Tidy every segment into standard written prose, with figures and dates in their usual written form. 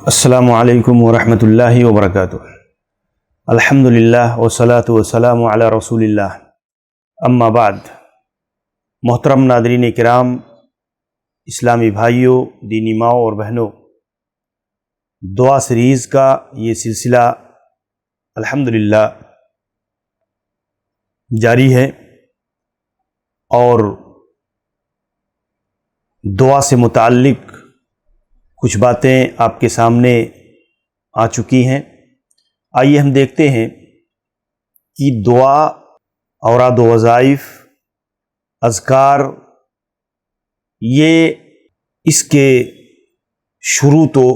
السلام علیکم ورحمۃ اللہ وبرکاتہ۔ الحمدللہ والصلاۃ والسلام علی رسول اللہ، اما بعد۔ محترم ناظرین کرام، اسلامی بھائیوں، دینی ماؤں اور بہنوں، دعا سیریز کا یہ سلسلہ الحمدللہ جاری ہے اور دعا سے متعلق کچھ باتیں آپ کے سامنے آ چکی ہیں۔ آئیے ہم دیکھتے ہیں کہ دعا، اوراد و وظائف، اذکار، یہ اس کے شروط و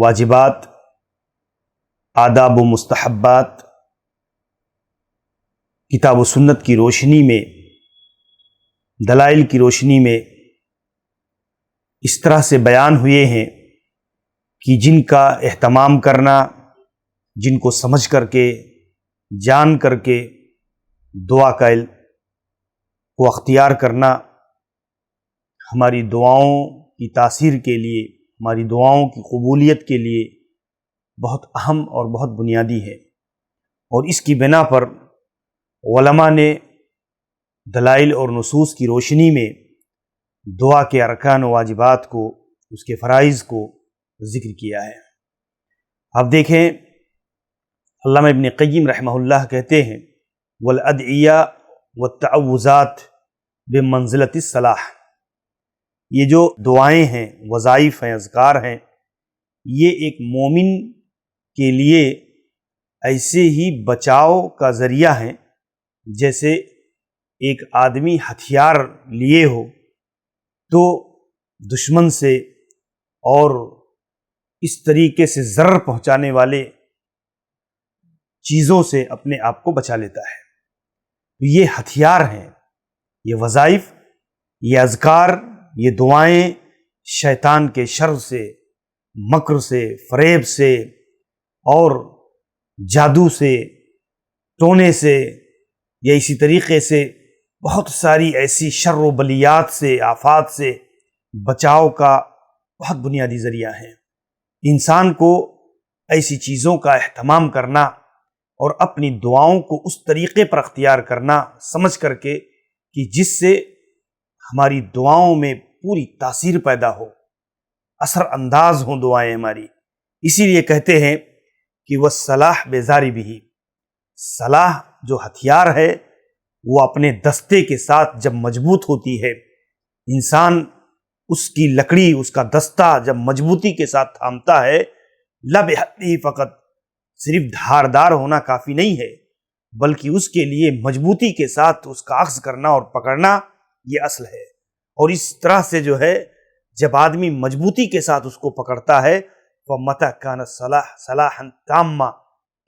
واجبات، آداب و مستحبات کتاب و سنت کی روشنی میں، دلائل کی روشنی میں اس طرح سے بیان ہوئے ہیں کہ جن کا اہتمام کرنا، جن کو سمجھ کر کے، جان کر کے دعا کا علم کو اختیار کرنا ہماری دعاؤں کی تاثیر کے لیے، ہماری دعاؤں کی قبولیت کے لیے بہت اہم اور بہت بنیادی ہے۔ اور اس کی بنا پر علماء نے دلائل اور نصوص کی روشنی میں دعا کے ارکان و واجبات کو، اس کے فرائض کو ذکر کیا ہے۔ آپ دیکھیں، علامہ ابن قیم رحمہ اللہ کہتے ہیں والادعیہ والتعوذات بمنزلۃ الصلاح، یہ جو دعائیں ہیں، وظائف ہیں، اذکار ہیں، یہ ایک مومن کے لیے ایسے ہی بچاؤ کا ذریعہ ہیں جیسے ایک آدمی ہتھیار لیے ہو تو دشمن سے اور اس طریقے سے ضرر پہنچانے والے چیزوں سے اپنے آپ کو بچا لیتا ہے۔ یہ ہتھیار ہیں، یہ وظائف، یہ اذکار، یہ دعائیں شیطان کے شر سے، مکر سے، فریب سے اور جادو سے، ٹونے سے، یا اسی طریقے سے بہت ساری ایسی شر و بلیات سے، آفات سے بچاؤ کا بہت بنیادی ذریعہ ہے۔ انسان کو ایسی چیزوں کا اہتمام کرنا اور اپنی دعاؤں کو اس طریقے پر اختیار کرنا، سمجھ کر کے کہ جس سے ہماری دعاؤں میں پوری تاثیر پیدا ہو، اثر انداز ہوں دعائیں ہماری۔ اسی لیے کہتے ہیں کہ وَالصَّلَاحُ بِضَارِبِهِ، صلاح جو ہتھیار ہے وہ اپنے دستے کے ساتھ جب مضبوط ہوتی ہے، انسان اس کی لکڑی، اس کا دستہ جب مضبوطی کے ساتھ تھامتا ہے، لَبِحَدِّهِ فقط، صرف دھاردار ہونا کافی نہیں ہے بلکہ اس کے لیے مضبوطی کے ساتھ اس کا اخذ کرنا اور پکڑنا یہ اصل ہے۔ اور اس طرح سے جو ہے جب آدمی مضبوطی کے ساتھ اس کو پکڑتا ہے وَمَتَى كَانَ الصَّلَاحُ صَلَاحًا تَامًّا،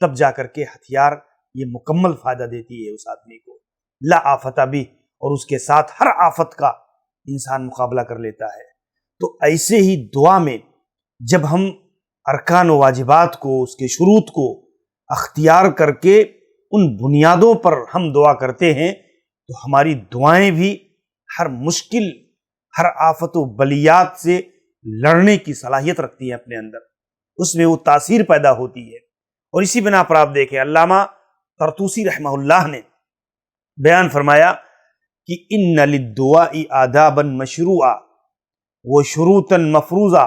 تب جا کر کے ہتھیار یہ مکمل فائدہ دیتی ہے اس آدمی کو، لا آفت بھی، اور اس کے ساتھ ہر آفت کا انسان مقابلہ کر لیتا ہے۔ تو ایسے ہی دعا میں جب ہم ارکان و واجبات کو، اس کے شروط کو اختیار کر کے ان بنیادوں پر ہم دعا کرتے ہیں تو ہماری دعائیں بھی ہر مشکل، ہر آفت و بلیات سے لڑنے کی صلاحیت رکھتی ہیں اپنے اندر، اس میں وہ تاثیر پیدا ہوتی ہے۔ اور اسی بنا پر آپ دیکھیں علامہ طرطوسی رحمہ اللہ نے بیان فرمایا کہ ان للدعاء آدابا مشروعہ وشروطا مفروضہ،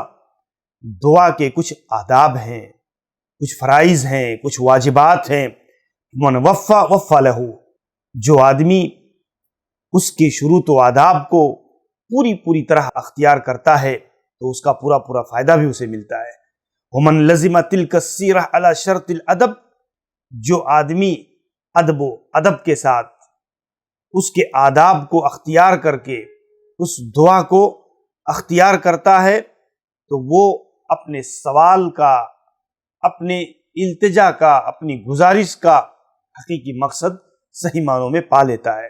دعا کے کچھ آداب ہیں، کچھ فرائض ہیں، کچھ واجبات ہیں۔ من وفا وفا لہ، جو آدمی اس کے شروط و آداب کو پوری طرح اختیار کرتا ہے تو اس کا پورا فائدہ بھی اسے ملتا ہے۔ ومن لزم تلک السیرہ علی شرط الادب، جو آدمی ادب کے ساتھ اس کے آداب کو اختیار کر کے اس دعا کو اختیار کرتا ہے تو وہ اپنے سوال کا، اپنے التجا کا، اپنی گزارش کا حقیقی مقصد صحیح معنوں میں پا لیتا ہے۔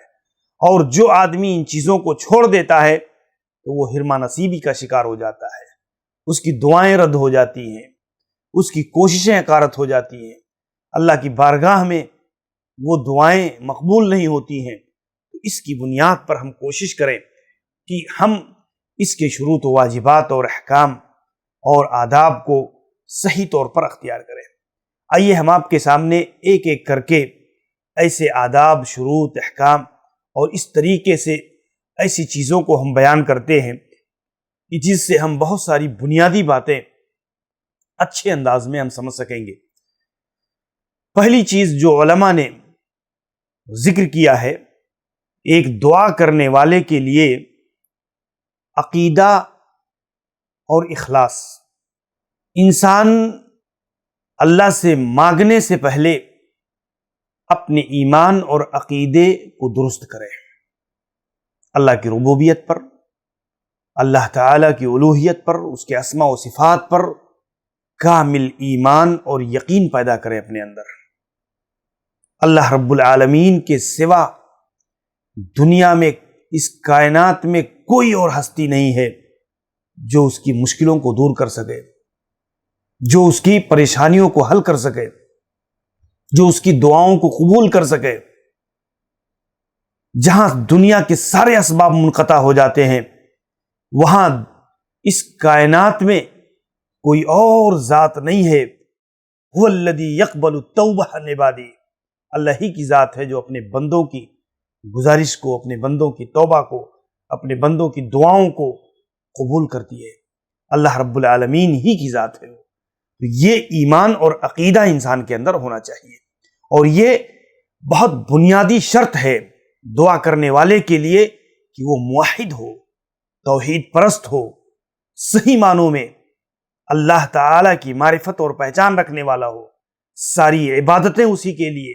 اور جو آدمی ان چیزوں کو چھوڑ دیتا ہے تو وہ حرمہ نصیبی کا شکار ہو جاتا ہے، اس کی دعائیں رد ہو جاتی ہیں، اس کی کوششیں اکارت ہو جاتی ہیں، اللہ کی بارگاہ میں وہ دعائیں مقبول نہیں ہوتی ہیں۔ تو اس کی بنیاد پر ہم کوشش کریں کہ ہم اس کے شروط و واجبات اور احکام اور آداب کو صحیح طور پر اختیار کریں۔ آئیے ہم آپ کے سامنے ایک ایک کر کے ایسے آداب، شروط، احکام اور اس طریقے سے ایسی چیزوں کو ہم بیان کرتے ہیں کہ جس سے ہم بہت ساری بنیادی باتیں اچھے انداز میں ہم سمجھ سکیں گے۔ پہلی چیز جو علماء نے ذکر کیا ہے، ایک دعا کرنے والے کے لیے عقیدہ اور اخلاص۔ انسان اللہ سے مانگنے سے پہلے اپنے ایمان اور عقیدے کو درست کرے، اللہ کی ربوبیت پر، اللہ تعالیٰ کی الوہیت پر، اس کے اسماء و صفات پر کامل ایمان اور یقین پیدا کرے اپنے اندر۔ اللہ رب العالمین کے سوا دنیا میں، اس کائنات میں کوئی اور ہستی نہیں ہے جو اس کی مشکلوں کو دور کر سکے، جو اس کی پریشانیوں کو حل کر سکے، جو اس کی دعاؤں کو قبول کر سکے۔ جہاں دنیا کے سارے اسباب منقطع ہو جاتے ہیں، وہاں اس کائنات میں کوئی اور ذات نہیں ہے۔ هو الذی یقبل التوبہ عن عبادہ، اللہ ہی کی ذات ہے جو اپنے بندوں کی گزارش کو، اپنے بندوں کی توبہ کو، اپنے بندوں کی دعاؤں کو قبول کرتی ہے۔ اللہ رب العالمین ہی کی ذات ہے۔ تو یہ ایمان اور عقیدہ انسان کے اندر ہونا چاہیے، اور یہ بہت بنیادی شرط ہے دعا کرنے والے کے لیے کہ وہ موحد ہو، توحید پرست ہو، صحیح معنوں میں اللہ تعالیٰ کی معرفت اور پہچان رکھنے والا ہو، ساری عبادتیں اسی کے لیے،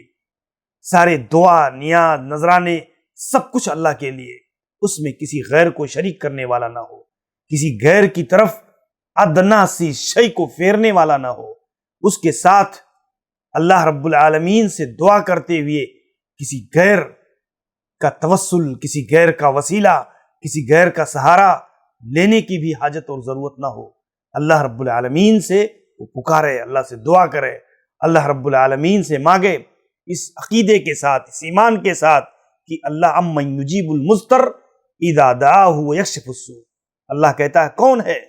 سارے دعا، نیاز، نذرانے سب کچھ اللہ کے لیے، اس میں کسی غیر کو شریک کرنے والا نہ ہو، کسی غیر کی طرف ادنا سی شے کو پھیرنے والا نہ ہو، اس کے ساتھ اللہ رب العالمین سے دعا کرتے ہوئے کسی غیر کا توسل، کسی غیر کا وسیلہ، کسی غیر کا سہارا لینے کی بھی حاجت اور ضرورت نہ ہو۔ اللہ رب العالمین سے وہ پکارے، اللہ سے دعا کرے، اللہ رب العالمین سے مانگے، اس عقیدے کے ساتھ، اس ایمان کے ساتھ کہ اللہ امن یجیب المضطر اذا دعاہ ویکشف السوء۔ اللہ کہتا ہے کون ہے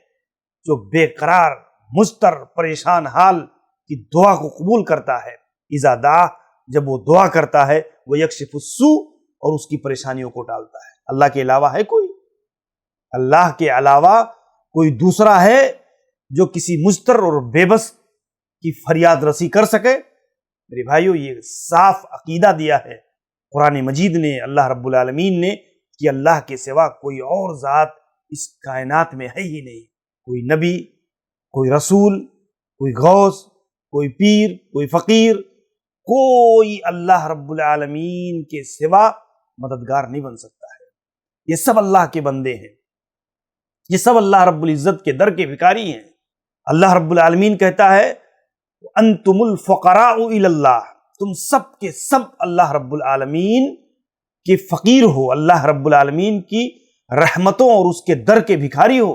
جو بے قرار، مضطر، پریشان حال کی دعا کو قبول کرتا ہے، اذا دعا، جب وہ دعا کرتا ہے، ویکشف السوء، اور اس کی پریشانیوں کو ٹالتا ہے۔ اللہ کے علاوہ ہے کوئی؟ اللہ کے علاوہ کوئی دوسرا ہے جو کسی مضطر اور بے بس کی فریاد رسی کر سکے؟ میرے بھائیو، یہ صاف عقیدہ دیا ہے قرآن مجید نے، اللہ رب العالمین نے، کہ اللہ کے سوا کوئی اور ذات اس کائنات میں ہے ہی نہیں۔ کوئی نبی، کوئی رسول، کوئی غوث، کوئی پیر، کوئی فقیر، کوئی اللہ رب العالمین کے سوا مددگار نہیں بن سکتا ہے۔ یہ سب اللہ کے بندے ہیں، یہ سب اللہ رب العزت کے در کے بھکاری ہیں۔ اللہ رب العالمین کہتا ہے انتم الفقراء الی اللہ، تم سب کے سب اللہ رب العالمین کے فقیر ہو، اللہ رب العالمین کی رحمتوں اور اس کے در کے بھکاری ہو۔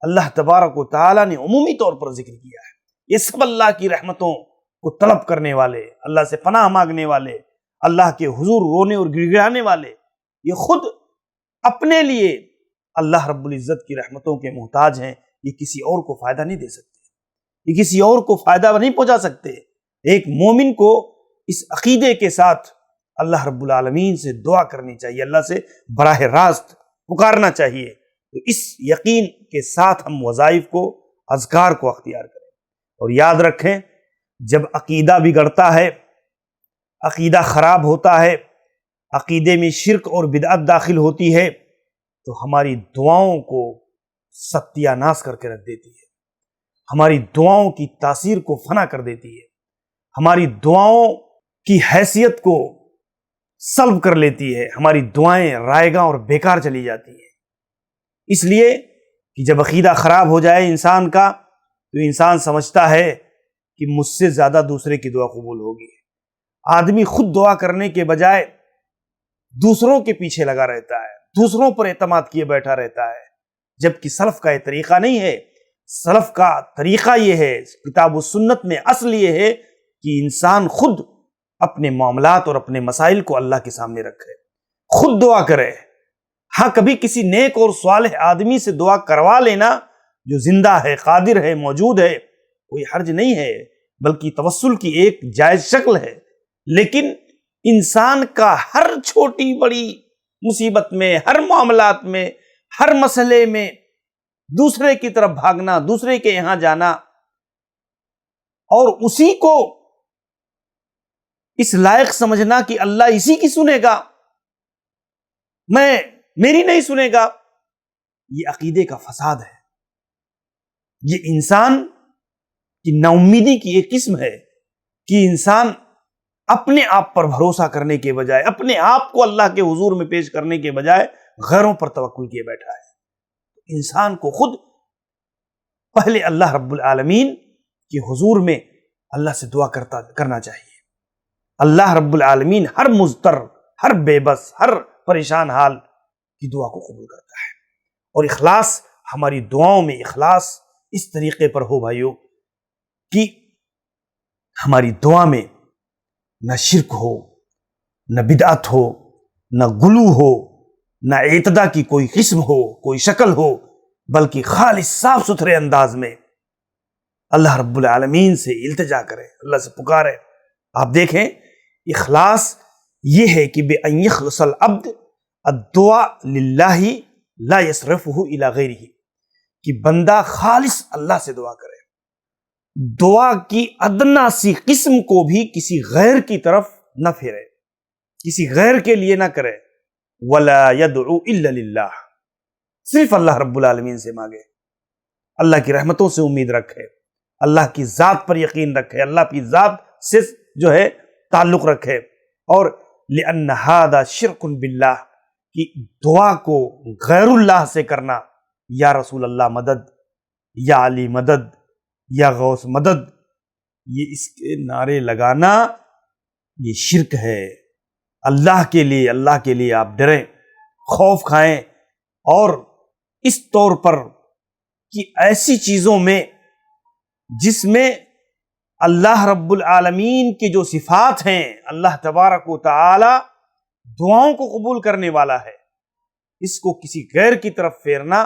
اللہ تبارک و تعالیٰ نے عمومی طور پر ذکر کیا ہے، یہ سب اللہ کی رحمتوں کو طلب کرنے والے، اللہ سے پناہ مانگنے والے، اللہ کے حضور رونے اور گڑ گڑانے والے، یہ خود اپنے لیے اللہ رب العزت کی رحمتوں کے محتاج ہیں۔ یہ کسی اور کو فائدہ نہیں دے سکتے، یہ کسی اور کو فائدہ نہیں پہنچا سکتے۔ ایک مومن کو اس عقیدے کے ساتھ اللہ رب العالمین سے دعا کرنی چاہیے، اللہ سے براہ راست پکارنا چاہیے۔ تو اس یقین کے ساتھ ہم وظائف کو، اذکار کو اختیار کریں، اور یاد رکھیں جب عقیدہ بگڑتا ہے، عقیدہ خراب ہوتا ہے، عقیدے میں شرک اور بدعت داخل ہوتی ہے، تو ہماری دعاؤں کو ستیہ ناش کر کے رکھ دیتی ہے، ہماری دعاؤں کی تاثیر کو فنا کر دیتی ہے، ہماری دعاؤں کی حیثیت کو سلب کر لیتی ہے، ہماری دعائیں رائیگاں اور بیکار چلی جاتی ہیں۔ اس لیے کہ جب عقیدہ خراب ہو جائے انسان کا، تو انسان سمجھتا ہے کہ مجھ سے زیادہ دوسرے کی دعا قبول ہوگی۔ آدمی خود دعا کرنے کے بجائے دوسروں کے پیچھے لگا رہتا ہے، دوسروں پر اعتماد کیے بیٹھا رہتا ہے، جبکہ سلف کا یہ طریقہ نہیں ہے۔ سلف کا طریقہ یہ ہے، کتاب و سنت میں اصل یہ ہے کہ انسان خود اپنے معاملات اور اپنے مسائل کو اللہ کے سامنے رکھے، خود دعا کرے۔ ہاں کبھی کسی نیک اور صالح آدمی سے دعا کروا لینا جو زندہ ہے، قادر ہے، موجود ہے، کوئی حرج نہیں ہے، بلکہ توسل کی ایک جائز شکل ہے، لیکن انسان کا ہر چھوٹی بڑی مصیبت میں، ہر معاملات میں، ہر مسئلے میں دوسرے کی طرف بھاگنا، دوسرے کے یہاں جانا اور اسی کو اس لائق سمجھنا کہ اللہ اسی کی سنے گا، میری نہیں سنے گا، یہ عقیدے کا فساد ہے۔ یہ انسان کی نا امیدی کی ایک قسم ہے کہ انسان اپنے آپ پر بھروسہ کرنے کے بجائے، اپنے آپ کو اللہ کے حضور میں پیش کرنے کے بجائے غیروں پر توکل کیے بیٹھا ہے۔ انسان کو خود پہلے اللہ رب العالمین کے حضور میں اللہ سے دعا کرنا چاہیے۔ اللہ رب العالمین ہر مضطر، ہر بے بس، ہر پریشان حال کی دعا کو قبول کرتا ہے، اور اخلاص، ہماری دعاؤں میں اخلاص اس طریقے پر ہو بھائیو کہ ہماری دعا میں نہ شرک ہو، نہ بدعت ہو، نہ غلو ہو، نہ اعتداء کی کوئی قسم ہو، کوئی شکل ہو، بلکہ خالص صاف ستھرے انداز میں اللہ رب العالمین سے التجا کرے، اللہ سے پکارے۔ آپ دیکھیں اخلاص یہ ہے کہ بِأَن يَخْلَصَ الْعَبْدُ الدُّعَاءَ لِلَّهِ لَا يَصْرِفُهُ إِلَى غَيْرِهِ، کہ بندہ خالص اللہ سے دعا کرے، دعا کی ادنا سی قسم کو بھی کسی غیر کی طرف نہ پھیرے، کسی غیر کے لیے نہ کرے۔ وَلَا يَدْعُو إِلَّا لِلَّهِ، صرف اللہ رب العالمین سے مانگے، اللہ کی رحمتوں سے امید رکھے، اللہ کی ذات پر یقین رکھے، اللہ کی ذات سے جو ہے تعلق رکھے۔ اور لِأَنَّ هَذَا شِرْكٌ بِاللَّهِ، کہ دعا کو غیر اللہ سے کرنا، یا رسول اللہ مدد، یا علی مدد، یا غوث مدد، یہ اس کے نعرے لگانا یہ شرک ہے۔ اللہ کے لیے آپ ڈریں، خوف کھائیں، اور اس طور پر کہ ایسی چیزوں میں جس میں اللہ رب العالمین کی جو صفات ہیں، اللہ تبارک و تعالی دعاؤں کو قبول کرنے والا ہے، اس کو کسی غیر کی طرف پھیرنا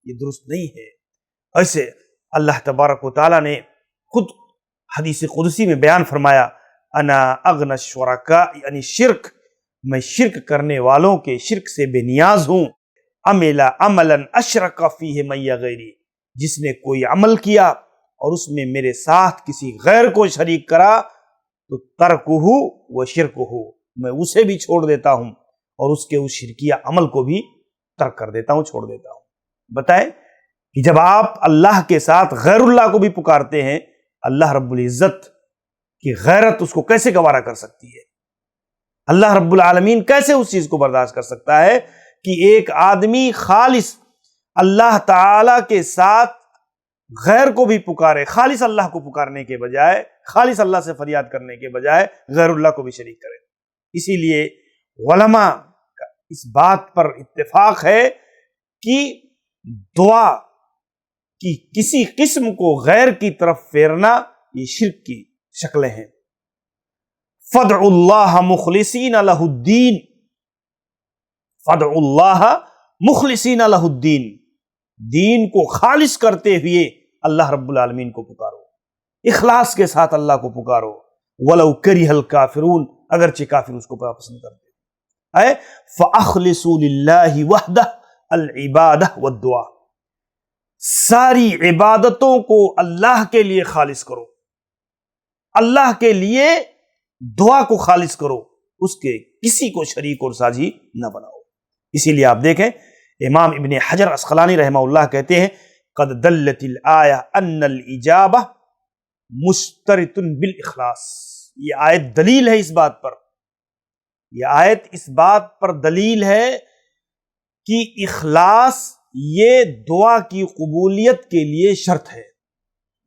یہ درست نہیں ہے۔ ایسے اللہ تبارک و تعالی نے خود حدیث قدسی میں بیان فرمایا، انا اغنى الشرکاء، یعنی شرک، میں شرک کرنے والوں کے شرک سے بے نیاز ہوں۔ عمل عملا اشرک فیہ معی غیری، جس نے کوئی عمل کیا اور اس میں میرے ساتھ کسی غیر کو شریک کرا تو ترکہ و شرکہ، میں اسے بھی چھوڑ دیتا ہوں اور اس کے اس شرکیہ عمل کو بھی ترک کر دیتا ہوں، چھوڑ دیتا ہوں۔ بتائیں کہ جب آپ اللہ کے ساتھ غیر اللہ کو بھی پکارتے ہیں، اللہ رب العزت کی غیرت اس کو کیسے گوارا کر سکتی ہے؟ اللہ رب العالمین کیسے اس چیز کو برداشت کر سکتا ہے کہ ایک آدمی خالص اللہ تعالی کے ساتھ غیر کو بھی پکارے، خالص اللہ کو پکارنے کے بجائے، خالص اللہ سے فریاد کرنے کے بجائے غیر اللہ کو بھی شریک کرے۔ اسی لیے علماء کا اس بات پر اتفاق ہے کہ دعا کی کسی قسم کو غیر کی طرف پھیرنا یہ شرک کی شکلیں ہیں۔ فَادْعُوا اللَّهَ مُخْلِصِينَ لَهُ الدِّينَ، فَادْعُوا اللَّهَ مُخْلِصِينَ لَهُ الدِّينَ، دین کو خالص کرتے ہوئے اللہ رب العالمین کو پکارو، اخلاص کے ساتھ اللہ کو پکارو، وَلَوْ كَرِهَ الْكَافِرُونَ، اگرچہ کافر اس کو پسند کرتے ہیں۔ فَأَخْلِصُوا لِلَّهِ وَحْدَهُ الْعِبَادَةَ وَالدُّعَاء، ساری عبادتوں کو اللہ کے لیے خالص کرو، اللہ کے لیے دعا کو خالص کرو، اس کے کسی کو شریک اور ساجی نہ بناؤ۔ اسی لیے آپ دیکھیں امام ابن حجر عسقلانی رحمہ اللہ کہتے ہیں، قد دلت الآیہ ان الاجابہ مشترط بالاخلاص، یہ آیت دلیل ہے اس بات پر، یہ آیت اس بات پر دلیل ہے کہ اخلاص یہ دعا کی قبولیت کے لیے شرط ہے۔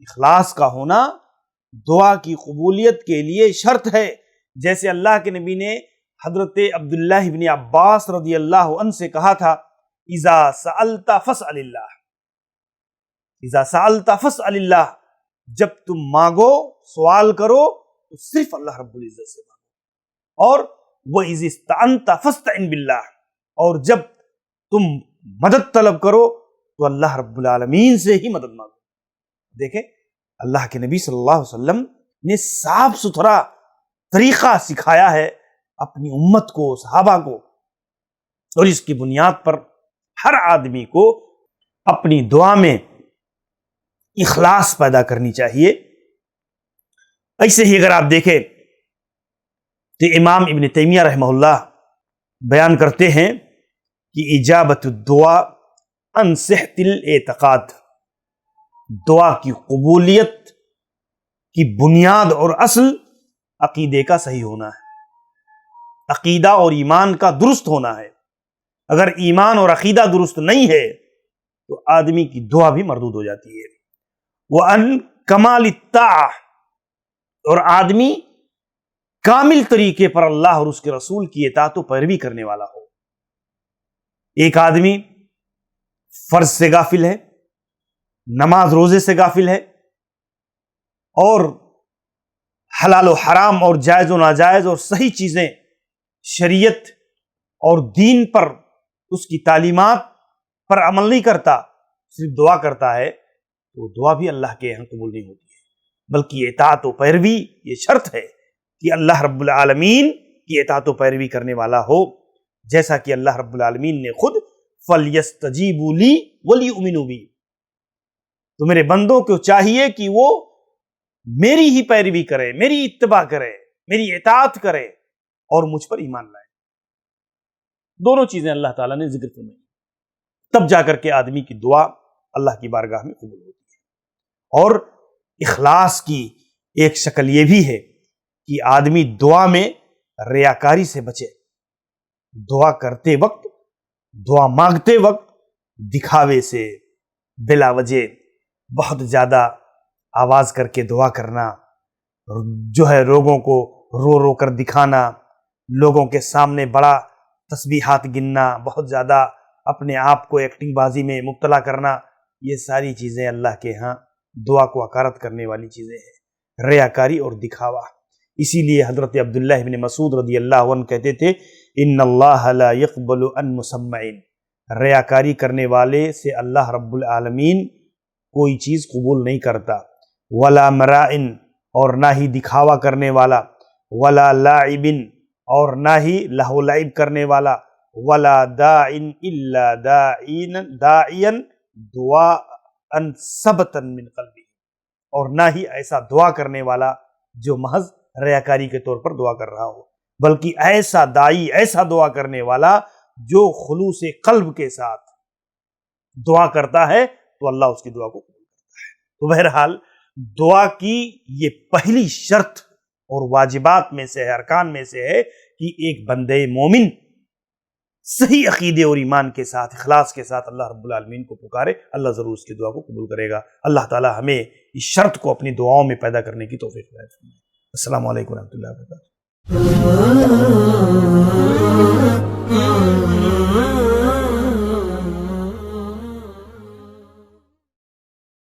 اخلاص کا ہونا دعا کی قبولیت کے لیے شرط ہے، جیسے اللہ کے نبی نے حضرت عبداللہ بن عباس رضی اللہ عنہ سے کہا تھا، اذا سألت فاسأل اللہ، اذا سألت فاسأل اللہ، جب تم مانگو، سوال کرو تو صرف اللہ رب العزت سے مانگو، اور وَإِذِ اسْتَعَنْتَ فَاسْتَعِنْ بِاللَّهِ، اور جب تم مدد طلب کرو تو اللہ رب العالمین سے ہی مدد مانگو۔ دیکھیں اللہ کے نبی صلی اللہ علیہ وسلم نے صاف ستھرا طریقہ سکھایا ہے اپنی امت کو، صحابہ کو، اور اس کی بنیاد پر ہر آدمی کو اپنی دعا میں اخلاص پیدا کرنی چاہیے۔ ایسے ہی اگر آپ دیکھیں تو امام ابن تیمیہ رحمہ اللہ بیان کرتے ہیں کہ اجابت الدعاء عن صحت الاعتقاد، دعا کی قبولیت کی بنیاد اور اصل عقیدے کا صحیح ہونا ہے، عقیدہ اور ایمان کا درست ہونا ہے۔ اگر ایمان اور عقیدہ درست نہیں ہے تو آدمی کی دعا بھی مردود ہو جاتی ہے۔ وَأَن کمال الطاعہ، اور آدمی کامل طریقے پر اللہ اور اس کے رسول کی اطاعت و پیروی کرنے والا ہو۔ ایک آدمی فرض سے غافل ہے، نماز روزے سے غافل ہے، اور حلال و حرام اور جائز و ناجائز اور صحیح چیزیں شریعت اور دین پر، اس کی تعلیمات پر عمل نہیں کرتا، صرف دعا کرتا ہے، تو دعا بھی اللہ کے یہاں قبول نہیں ہوتی ہے، بلکہ اطاعت و پیروی یہ شرط ہے کہ اللہ رب العالمین کی اطاعت و پیروی کرنے والا ہو، جیسا کہ اللہ رب العالمین نے خود فَلْيَسْتَجِيبُوا لِي وَلْيُؤْمِنُوا بِي، تو میرے بندوں کو چاہیے کہ وہ میری ہی پیروی کرے، میری اتباع کرے، میری اطاعت کرے اور مجھ پر ایمان لائے۔ دونوں چیزیں اللہ تعالیٰ نے ذکر فرمائی، تب جا کر کے آدمی کی دعا اللہ کی بارگاہ میں قبول ہوتی ہے۔ اور اخلاص کی ایک شکل یہ بھی ہے کہ آدمی دعا میں ریاکاری سے بچے، دعا کرتے وقت، دعا مانگتے وقت دکھاوے سے، بلا وجہ بہت زیادہ آواز کر کے دعا کرنا، جو ہے لوگوں کو رو رو کر دکھانا، لوگوں کے سامنے بڑا تسبیحات گننا، بہت زیادہ اپنے آپ کو ایکٹنگ بازی میں مبتلا کرنا، یہ ساری چیزیں اللہ کے ہاں دعا کو حقارت کرنے والی چیزیں ہیں، ریاکاری اور دکھاوا۔ اسی لیے حضرت عبداللہ بن مسعود رضی اللہ عنہ کہتے تھے ان اللہ لا يقبل عن مسمعین، ریاکاری کرنے والے سے اللہ رب العالمین کوئی چیز قبول نہیں کرتا، ولا مرائن، اور نہ ہی دکھاوا کرنے والا، ولا لاعبن، اور نہ ہی لہو لعب کرنے والا، ولا داعن الا داعیا دعاء ثبتا من قلبی، اور نہ ہی ایسا دعا کرنے والا جو محض ریاکاری کے طور پر دعا کر رہا ہو، بلکہ ایسا داعی، ایسا دعا کرنے والا جو خلوص قلب کے ساتھ دعا کرتا ہے تو اللہ اس کی دعا کو قبول کرتا ہے۔ تو بہرحال دعا کی یہ پہلی شرط اور واجبات میں سے ہے، ارکان میں سے ہے کہ ایک بندے مومن صحیح عقیدے اور ایمان کے ساتھ، اخلاص کے ساتھ اللہ رب العالمین کو پکارے، اللہ ضرور اس کی دعا کو قبول کرے گا۔ اللہ تعالی ہمیں اس شرط کو اپنی دعاؤں میں پیدا کرنے کی توفیق عطا فرمائے۔ السلام علیکم ورحمۃ اللہ وبرکاتہ۔